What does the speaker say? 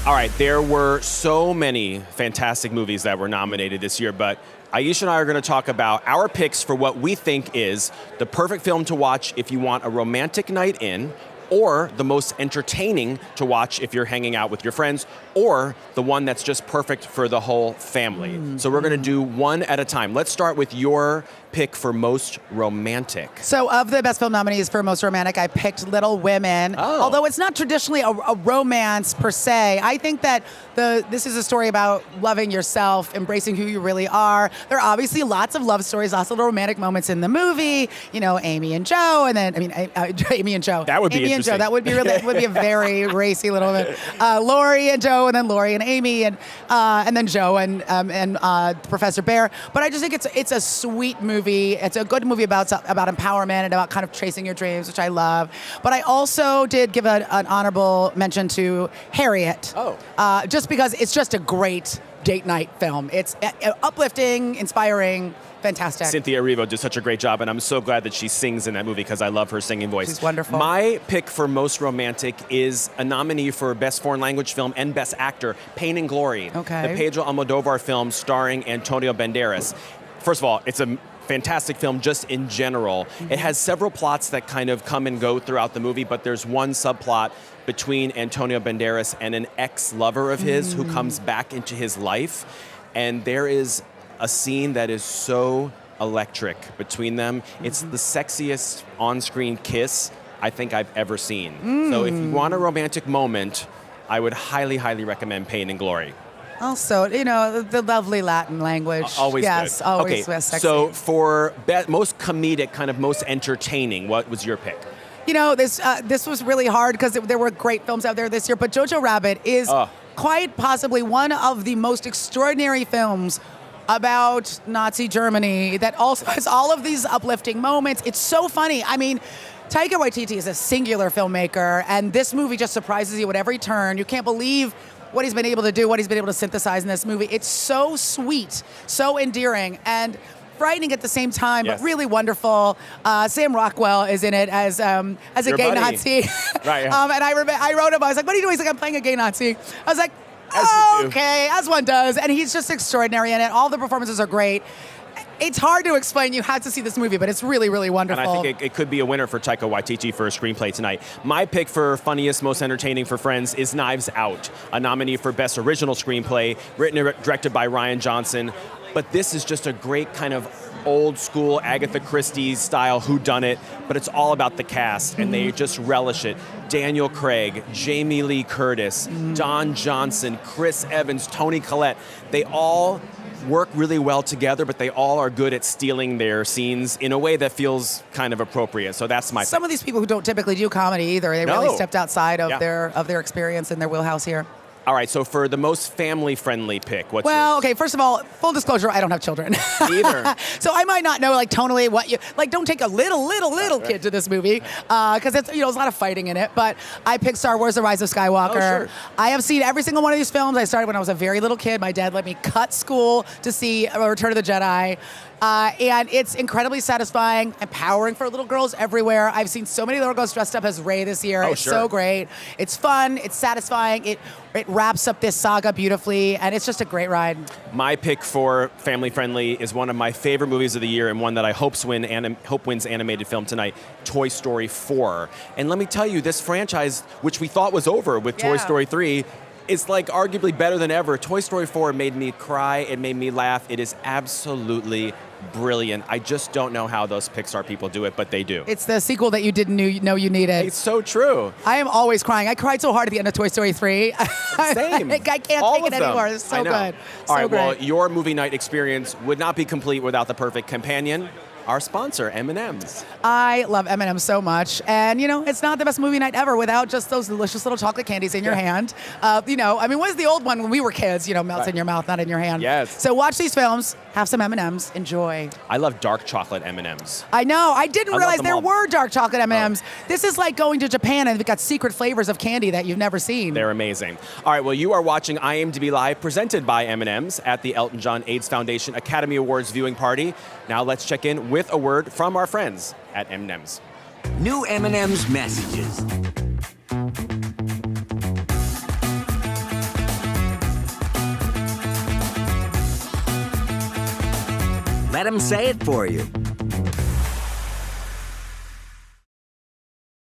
All right, there were so many fantastic movies that were nominated this year, but Aisha and I are going to talk about our picks for what we think is the perfect film to watch if you want a romantic night in, or the most entertaining to watch if you're hanging out with your friends, or the one that's just perfect for the whole family. So we're going to do one at a time. Let's start with your pick for most romantic. So of the Best Film nominees for most romantic, I picked Little Women. Oh. Although it's not traditionally a romance per se, I think that this is a story about loving yourself, embracing who you really are. There are obviously lots of love stories, lots of little romantic moments in the movie. You know, Amy and Joe, and then Amy and Joe. That would be Amy interesting. and Joe. That would be really would be a very racy little bit. Lori and Joe, and then Lori and Amy, and then Joe and Professor Bear. But I just think it's a sweet movie. It's a good movie about empowerment and about kind of chasing your dreams, which I love. But I also did give an honorable mention to Harriet. Oh. Just because it's just a great date night film. It's uplifting, inspiring, fantastic. Cynthia Erivo did such a great job, and I'm so glad that she sings in that movie because I love her singing voice. She's wonderful. My pick for most romantic is a nominee for Best Foreign Language Film and Best Actor, Pain and Glory. Okay. The Pedro Almodovar film starring Antonio Banderas. First of all, it's a fantastic film just in general. It has several plots that kind of come and go throughout the movie, but there's one subplot between Antonio Banderas and an ex-lover of his who comes back into his life. And there is a scene that is so electric between them. It's the sexiest on-screen kiss I think I've ever seen. So if you want a romantic moment, I would highly, highly recommend Pain and Glory. Also, you know, the lovely Latin language. Always yes, good. always Okay, sexy. so for most comedic, kind of most entertaining, what was your pick? You know, this was really hard because there were great films out there this year, but Jojo Rabbit is quite possibly one of the most extraordinary films about Nazi Germany that also has all of these uplifting moments. It's so funny. I mean, Taika Waititi is a singular filmmaker, and this movie just surprises you at every turn. You can't believe what he's been able to do, what he's been able to synthesize in this movie. It's so sweet, so endearing, and frightening at the same time, Yes. but really wonderful. Sam Rockwell is in it as a Your gay buddy. Nazi. Right, yeah. And I wrote him, I was like, what are you doing? He's like, I'm playing a gay Nazi. I was like, As you do. okay, as one does. And he's just extraordinary in it. All the performances are great. It's hard to explain. You have to see this movie, but it's really, really wonderful. And I think it could be a winner for Taika Waititi for a screenplay tonight. My pick for funniest, most entertaining for Friends is Knives Out, a nominee for Best Original Screenplay, written and directed by Rian Johnson. But this is just a great kind of old school Agatha Christie style whodunit, but it's all about the cast, and they just relish it. Daniel Craig, Jamie Lee Curtis, Don Johnson, Chris Evans, Toni Collette, they all work really well together, but they all are good at stealing their scenes in a way that feels kind of appropriate. So that's my Some of these people who don't typically do comedy either, they really No. stepped outside of Yeah. their experience and their wheelhouse here. All right, so for the most family-friendly pick, what's Well, yours? okay, first of all, full disclosure, I don't have children. Either. So I might not know, like, tonally what you, like, don't take a little kid to this movie, because it's, you know, there's a lot of fighting in it, but I picked Star Wars: The Rise of Skywalker. Oh, sure. I have seen every single one of these films. I started when I was a very little kid. My dad let me cut school to see Return of the Jedi. And it's incredibly satisfying, empowering for little girls everywhere. I've seen so many little girls dressed up as Rey this year. Oh, It's sure. so great. It's fun. It's satisfying. It wraps up this saga beautifully, and it's just a great ride. My pick for family-friendly is one of my favorite movies of the year and one that I hope wins animated film tonight, Toy Story 4. And let me tell you, this franchise, which we thought was over with Toy Yeah. Story 3, is like arguably better than ever. Toy Story 4 made me cry. It made me laugh. It is absolutely brilliant. I just don't know how those Pixar people do it, but they do. It's the sequel that you didn't know you needed. It's so true. I am always crying. I cried so hard at the end of Toy Story 3. Same. I can't All take of it them. anymore. It's so I know. good. All right, so well, great. your movie night experience would not be complete without the perfect companion, our sponsor, M&M's. I love M&M so much. And, you know, it's not the best movie night ever without just those delicious little chocolate candies in your hand. You know, I mean, what was the old one when we were kids? You know, melts in your mouth, not in your hand. Yes. So watch these films, have some M&Ms, enjoy. I love dark chocolate M&M's. I know. I didn't I love realize them there all. were dark chocolate M&Ms. This is like going to Japan and they've got secret flavors of candy that you've never seen. They're amazing. All right, well, you are watching IMDb Live, presented by M&M's at the Elton John AIDS Foundation Academy Awards viewing party. Now let's check in with a word from our friends at M&M's. New M&M's messages. let him say it for you.